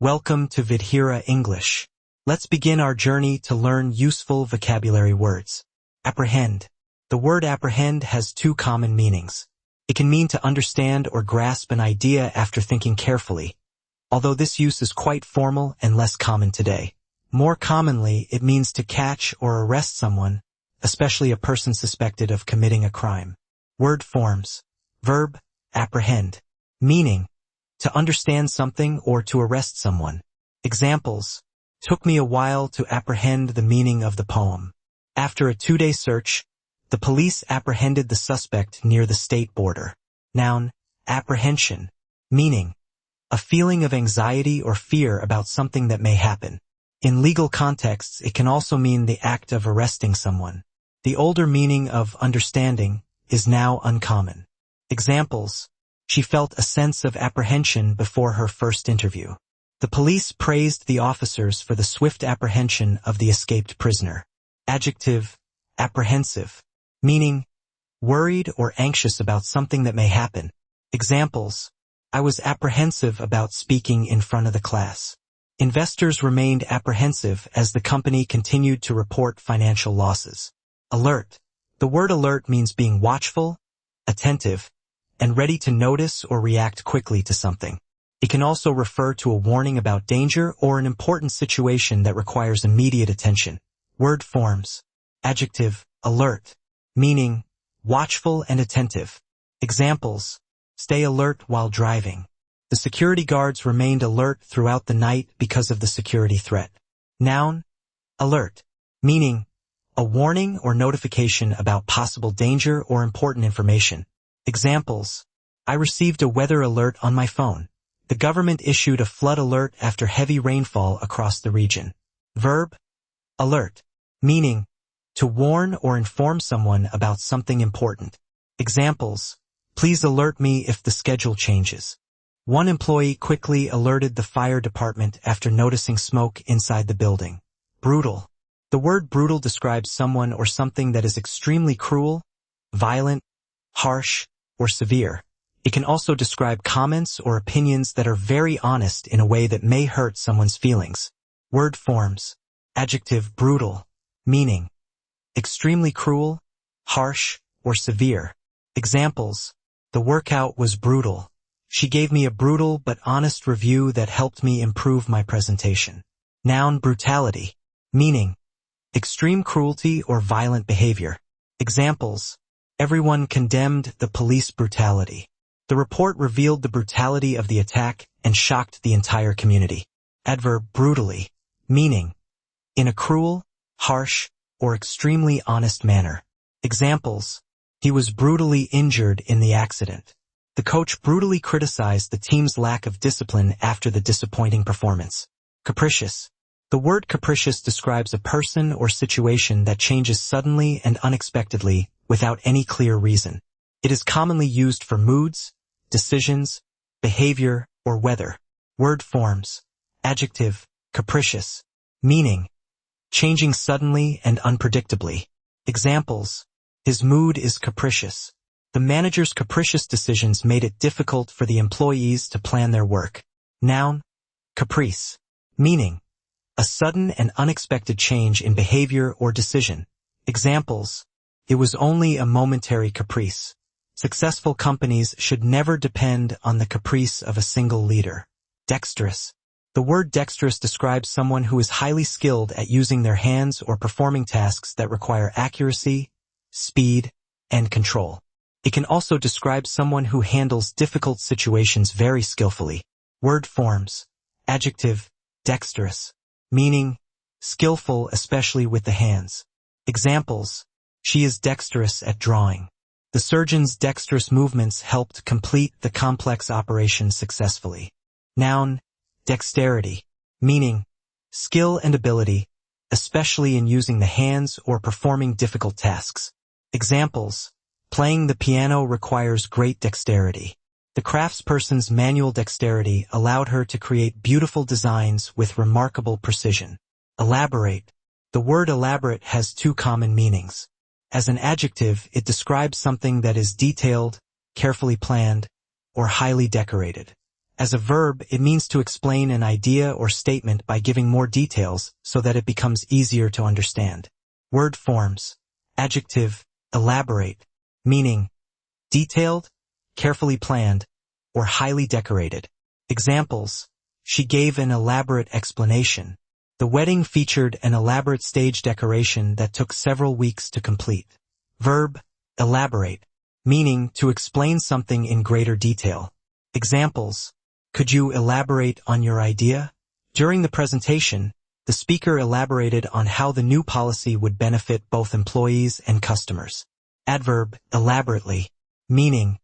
Welcome to Vidhera English. Let's begin our journey to learn useful vocabulary words. Apprehend. The word apprehend has two common meanings. It can mean to understand or grasp an idea after thinking carefully, although this use is quite formal and less common today. More commonly, it means to catch or arrest someone, especially a person suspected of committing a crime. Word forms. Verb, apprehend. Meaning, to understand something or to arrest someone. Examples. Took me a while to apprehend the meaning of the poem. After a 2-day search, the police apprehended the suspect near the state border. Noun, apprehension. Meaning, a feeling of anxiety or fear about something that may happen. In legal contexts, it can also mean the act of arresting someone. The older meaning of understanding is now uncommon. Examples. She felt a sense of apprehension before her first interview. The police praised the officers for the swift apprehension of the escaped prisoner. Adjective, apprehensive. Meaning, worried or anxious about something that may happen. Examples. I was apprehensive about speaking in front of the class. Investors remained apprehensive as the company continued to report financial losses. Alert. The word alert means being watchful, attentive, and ready to notice or react quickly to something. It can also refer to a warning about danger or an important situation that requires immediate attention. Word forms. Adjective, alert. Meaning, watchful and attentive. Examples. Stay alert while driving. The security guards remained alert throughout the night because of the security threat. Noun, alert. Meaning, a warning or notification about possible danger or important information. Examples. I received a weather alert on my phone. The government issued a flood alert after heavy rainfall across the region. Verb, alert. Meaning, to warn or inform someone about something important. Examples. Please alert me if the schedule changes. One employee quickly alerted the fire department after noticing smoke inside the building. Brutal. The word brutal describes someone or something that is extremely cruel, violent, harsh, or severe. It can also describe comments or opinions that are very honest in a way that may hurt someone's feelings. Word forms. Adjective, brutal. Meaning, extremely cruel, harsh, or severe. Examples. The workout was brutal. She gave me a brutal but honest review that helped me improve my presentation. Noun, brutality. Meaning, extreme cruelty or violent behavior. Examples. Everyone condemned the police brutality. The report revealed the brutality of the attack and shocked the entire community. Adverb, brutally. Meaning, in a cruel, harsh, or extremely honest manner. Examples. He was brutally injured in the accident. The coach brutally criticized the team's lack of discipline after the disappointing performance. Capricious. The word capricious describes a person or situation that changes suddenly and unexpectedly without any clear reason. It is commonly used for moods, decisions, behavior, or weather. Word forms. Adjective, capricious. Meaning, changing suddenly and unpredictably. Examples. His mood is capricious. The manager's capricious decisions made it difficult for the employees to plan their work. Noun, caprice. Meaning, a sudden and unexpected change in behavior or decision. Examples. It was only a momentary caprice. Successful companies should never depend on the caprice of a single leader. Dexterous. The word dexterous describes someone who is highly skilled at using their hands or performing tasks that require accuracy, speed, and control. It can also describe someone who handles difficult situations very skillfully. Word forms. Adjective, dexterous. Meaning, skillful especially with the hands. Examples. She is dexterous at drawing. The surgeon's dexterous movements helped complete the complex operation successfully. Noun, dexterity. Meaning, skill and ability, especially in using the hands or performing difficult tasks. Examples. Playing the piano requires great dexterity. The craftsperson's manual dexterity allowed her to create beautiful designs with remarkable precision. Elaborate. The word elaborate has two common meanings. As an adjective, it describes something that is detailed, carefully planned, or highly decorated. As a verb, it means to explain an idea or statement by giving more details so that it becomes easier to understand. Word forms. Adjective, elaborate, meaning detailed, carefully planned, or highly decorated. Examples: she gave an elaborate explanation. The wedding featured an elaborate stage decoration that took several weeks to complete. Verb, elaborate, meaning to explain something in greater detail. Examples: could you elaborate on your idea? During the presentation, the speaker elaborated on how the new policy would benefit both employees and customers. Adverb, elaborately, meaning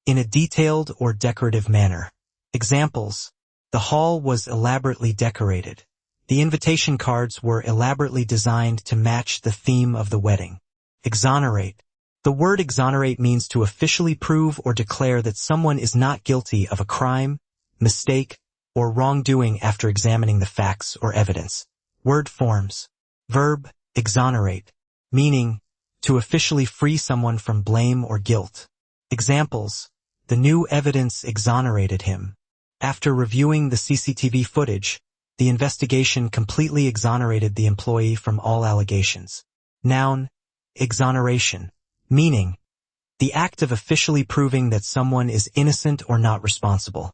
in a detailed or decorative manner. Examples: the hall was elaborately decorated. The invitation cards were elaborately designed to match the theme of the wedding. Exonerate. The word exonerate means to officially prove or declare that someone is not guilty of a crime, mistake, or wrongdoing after examining the facts or evidence. Word forms. Verb, exonerate, meaning to officially free someone from blame or guilt. Examples: the new evidence exonerated him. After reviewing the CCTV footage, the investigation completely exonerated the employee from all allegations. Noun, exoneration, meaning the act of officially proving that someone is innocent or not responsible.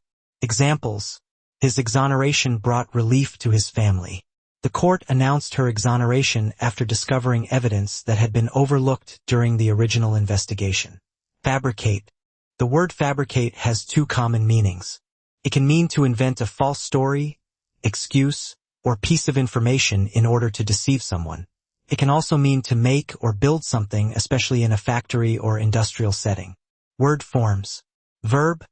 Examples: his exoneration brought relief to his family. The court announced her exoneration after discovering evidence that had been overlooked during the original investigation. Fabricate. The word fabricate has two common meanings. It can mean to invent a false story, excuse, or piece of information in order to deceive someone. It can also mean to make or build something, especially in a factory or industrial setting. Word forms. Verb,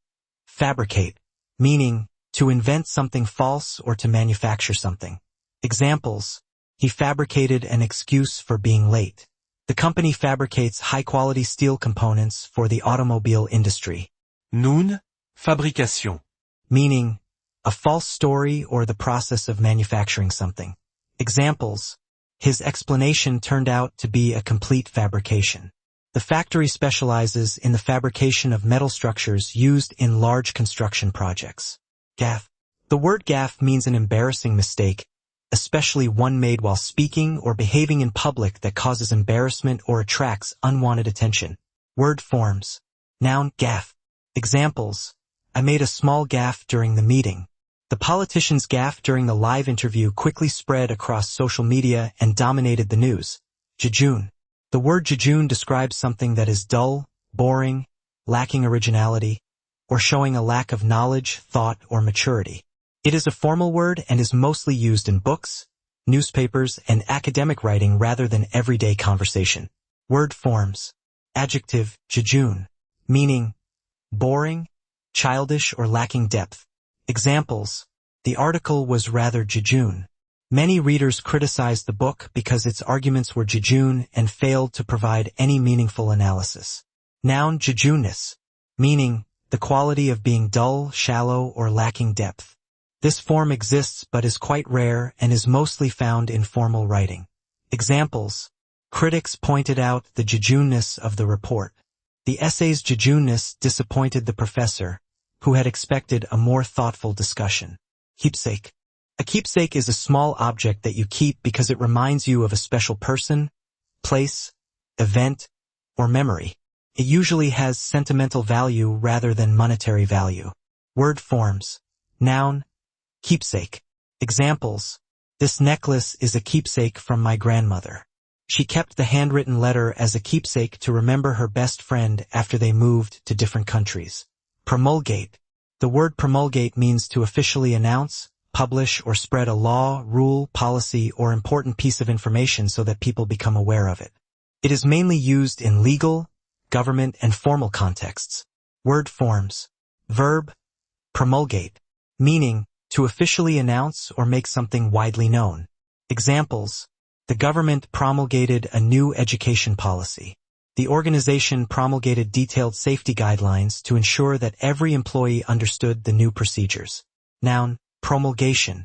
fabricate, meaning to invent something false or to manufacture something. Examples: he fabricated an excuse for being late. The company fabricates high-quality steel components for the automobile industry. Nun, fabrication, meaning a false story or the process of manufacturing something. Examples: his explanation turned out to be a complete fabrication. The factory specializes in the fabrication of metal structures used in large construction projects. Gaffe. The word gaffe means an embarrassing mistake, especially one made while speaking or behaving in public that causes embarrassment or attracts unwanted attention. Word forms. Noun, gaffe. Examples: I made a small gaffe during the meeting. The politician's gaffe during the live interview quickly spread across social media and dominated the news. Jejune. The word jejune describes something that is dull, boring, lacking originality, or showing a lack of knowledge, thought, or maturity. It is a formal word and is mostly used in books, newspapers, and academic writing rather than everyday conversation. Word forms. Adjective, jejune, meaning boring, childish, or lacking depth. Examples: the article was rather jejune. Many readers criticized the book because its arguments were jejune and failed to provide any meaningful analysis. Noun, jejuneness, meaning the quality of being dull, shallow, or lacking depth. This form exists but is quite rare and is mostly found in formal writing. Examples: critics pointed out the jejuneness of the report. The essay's jejuneness disappointed the professor, who had expected a more thoughtful discussion. Keepsake. A keepsake is a small object that you keep because it reminds you of a special person, place, event, or memory. It usually has sentimental value rather than monetary value. Word forms. Noun, keepsake. Examples: this necklace is a keepsake from my grandmother. She kept the handwritten letter as a keepsake to remember her best friend after they moved to different countries. Promulgate. The word promulgate means to officially announce, publish, or spread a law, rule, policy, or important piece of information so that people become aware of it. It is mainly used in legal, government, and formal contexts. Word forms. Verb, promulgate, meaning to officially announce or make something widely known. Examples: the government promulgated a new education policy. The organization promulgated detailed safety guidelines to ensure that every employee understood the new procedures. Noun, promulgation,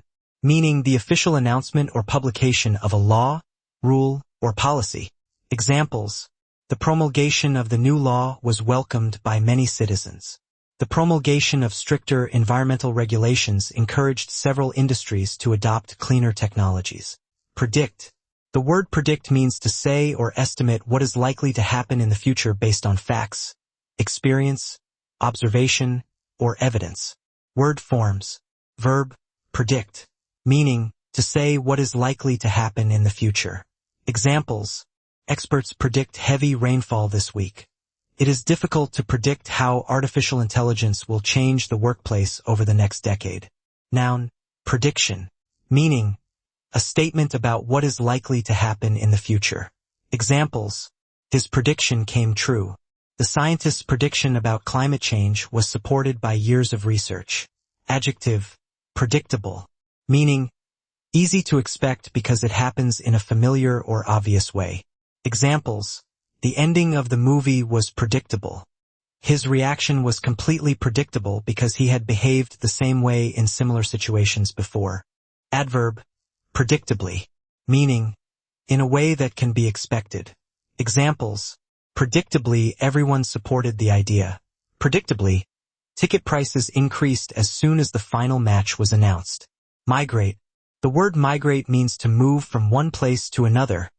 meaning the official announcement or publication of a law, rule, or policy. Examples: the promulgation of the new law was welcomed by many citizens. The promulgation of stricter environmental regulations encouraged several industries to adopt cleaner technologies. Predict. The word predict means to say or estimate what is likely to happen in the future based on facts, experience, observation, or evidence. Word forms. Verb, predict, meaning to say what is likely to happen in the future. Examples. Experts predict heavy rainfall this week. It is difficult to predict how artificial intelligence will change the workplace over the next decade. Noun, prediction, meaning a statement about what is likely to happen in the future. Examples. His prediction came true. The scientist's prediction about climate change was supported by years of research. Adjective, predictable, meaning easy to expect because it happens in a familiar or obvious way. Examples. The ending of the movie was predictable. His reaction was completely predictable because he had behaved the same way in similar situations before. Adverb, predictably, meaning in a way that can be expected. Examples. Predictably, everyone supported the idea. Predictably, ticket prices increased as soon as the final match was announced. Migrate. The word migrate means to move from one place to another,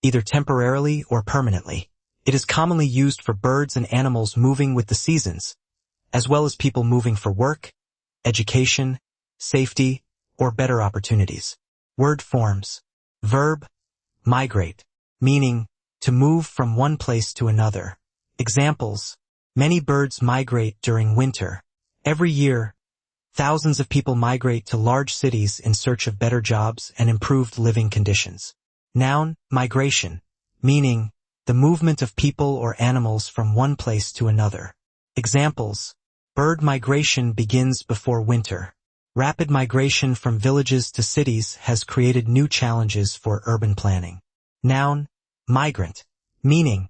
either temporarily or permanently. It is commonly used for birds and animals moving with the seasons, as well as people moving for work, education, safety, or better opportunities. Word forms. Verb, migrate, meaning to move from one place to another. Examples. Many birds migrate during winter. Every year, thousands of people migrate to large cities in search of better jobs and improved living conditions. Noun, migration, meaning the movement of people or animals from one place to another. Examples. Bird migration begins before winter. Rapid migration from villages to cities has created new challenges for urban planning. Noun, migrant, meaning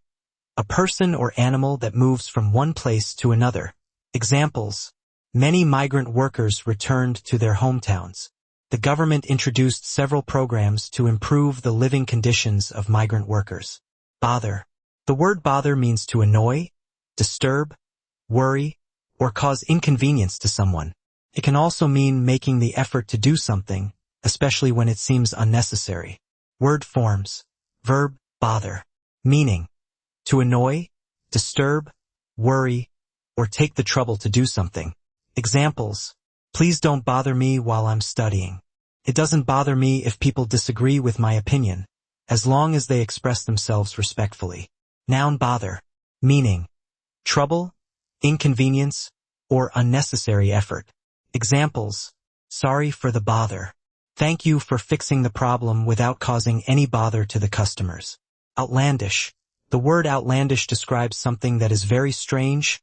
a person or animal that moves from one place to another. Examples. Many migrant workers returned to their hometowns. The government introduced several programs to improve the living conditions of migrant workers. Bother. The word bother means to annoy, disturb, worry, or cause inconvenience to someone. It can also mean making the effort to do something, especially when it seems unnecessary. Word forms. Verb, bother, meaning to annoy, disturb, worry, or take the trouble to do something. Examples. Please don't bother me while I'm studying. It doesn't bother me if people disagree with my opinion, as long as they express themselves respectfully. Noun, bother, meaning trouble, inconvenience, or unnecessary effort. Examples. Sorry for the bother. Thank you for fixing the problem without causing any bother to the customers. Outlandish. The word outlandish describes something that is very strange,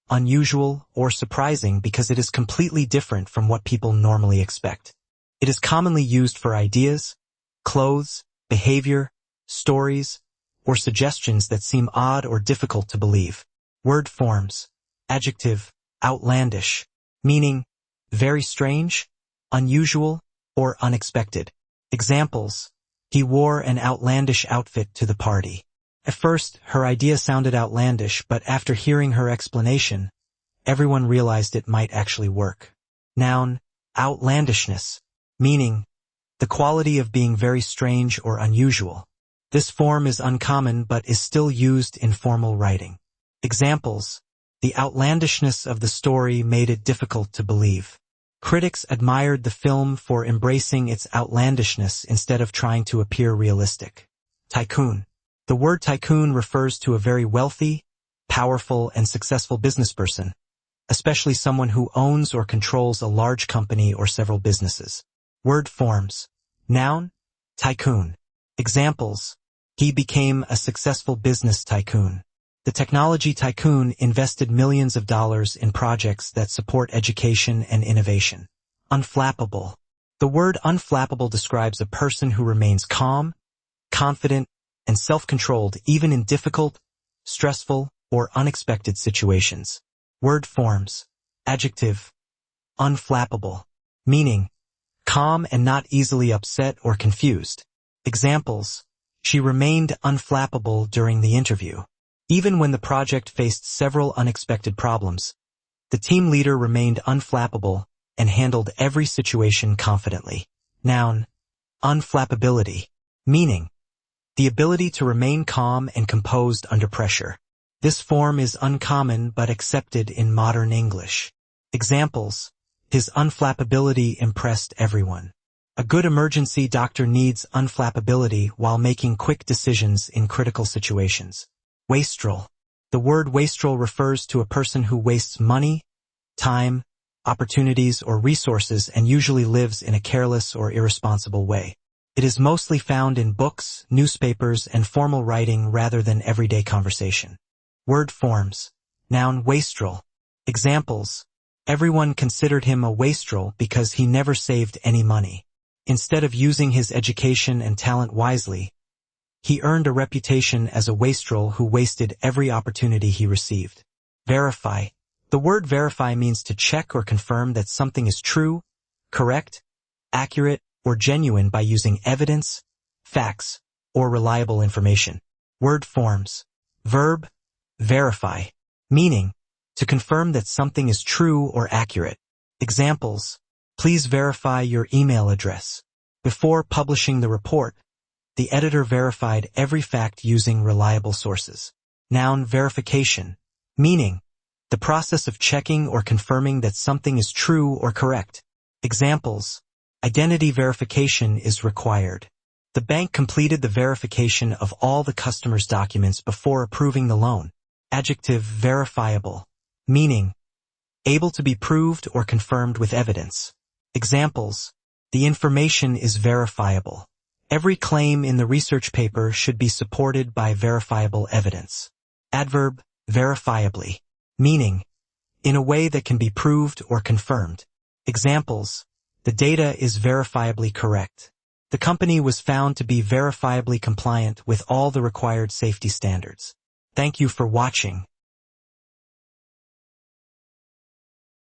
unusual, or surprising because it is completely different from what people normally expect. It is commonly used for ideas, clothes, behavior, stories, or suggestions that seem odd or difficult to believe. Word forms. Adjective, outlandish, meaning very strange, unusual, or unexpected. Examples. He wore an outlandish outfit to the party. At first, her idea sounded outlandish, but after hearing her explanation, everyone realized it might actually work. Noun, outlandishness, meaning the quality of being very strange or unusual. This form is uncommon but is still used in formal writing. Examples. The outlandishness of the story made it difficult to believe. Critics admired the film for embracing its outlandishness instead of trying to appear realistic. Tycoon. The word tycoon refers to a very wealthy, powerful, and successful businessperson, especially someone who owns or controls a large company or several businesses. Word forms. Noun, tycoon. Examples. He became a successful business tycoon. The technology tycoon invested millions of dollars in projects that support education and innovation. Unflappable. The word unflappable describes a person who remains calm, confident, and self-controlled even in difficult, stressful, or unexpected situations. Word forms. Adjective. Unflappable, meaning calm and not easily upset or confused. Examples. She remained unflappable during the interview. Even when the project faced several unexpected problems, The team leader remained unflappable and handled every situation confidently. Noun, unflappability, meaning the ability to remain calm and composed under pressure. This form is uncommon but accepted in modern English. Examples: his unflappability impressed everyone. A good emergency doctor needs unflappability while making quick decisions in critical situations. Wastrel. The word wastrel refers to a person who wastes money, time, opportunities, or resources and usually lives in a careless or irresponsible way. It is mostly found in books, newspapers, and formal writing rather than everyday conversation. Word forms. Noun, wastrel. Examples: everyone considered him a wastrel because he never saved any money. Instead of using his education and talent wisely, he earned a reputation as a wastrel who wasted every opportunity he received. Verify. The word verify means to check or confirm that something is true, correct, accurate, or genuine by using evidence, facts, or reliable information. Word forms. Verb, verify, meaning to confirm that something is true or accurate. Examples: please verify your email address. Before publishing the report, the editor verified every fact using reliable sources. Noun, verification, meaning the process of checking or confirming that something is true or correct. Examples: identity verification is required. The bank completed the verification of all the customer's documents before approving the loan. Adjective, verifiable, meaning able to be proved or confirmed with evidence. Examples: the information is verifiable. Every claim in the research paper should be supported by verifiable evidence. Adverb, verifiably, meaning in a way that can be proved or confirmed. Examples: the data is verifiably correct. The company was found to be verifiably compliant with all the required safety standards. Thank you for watching.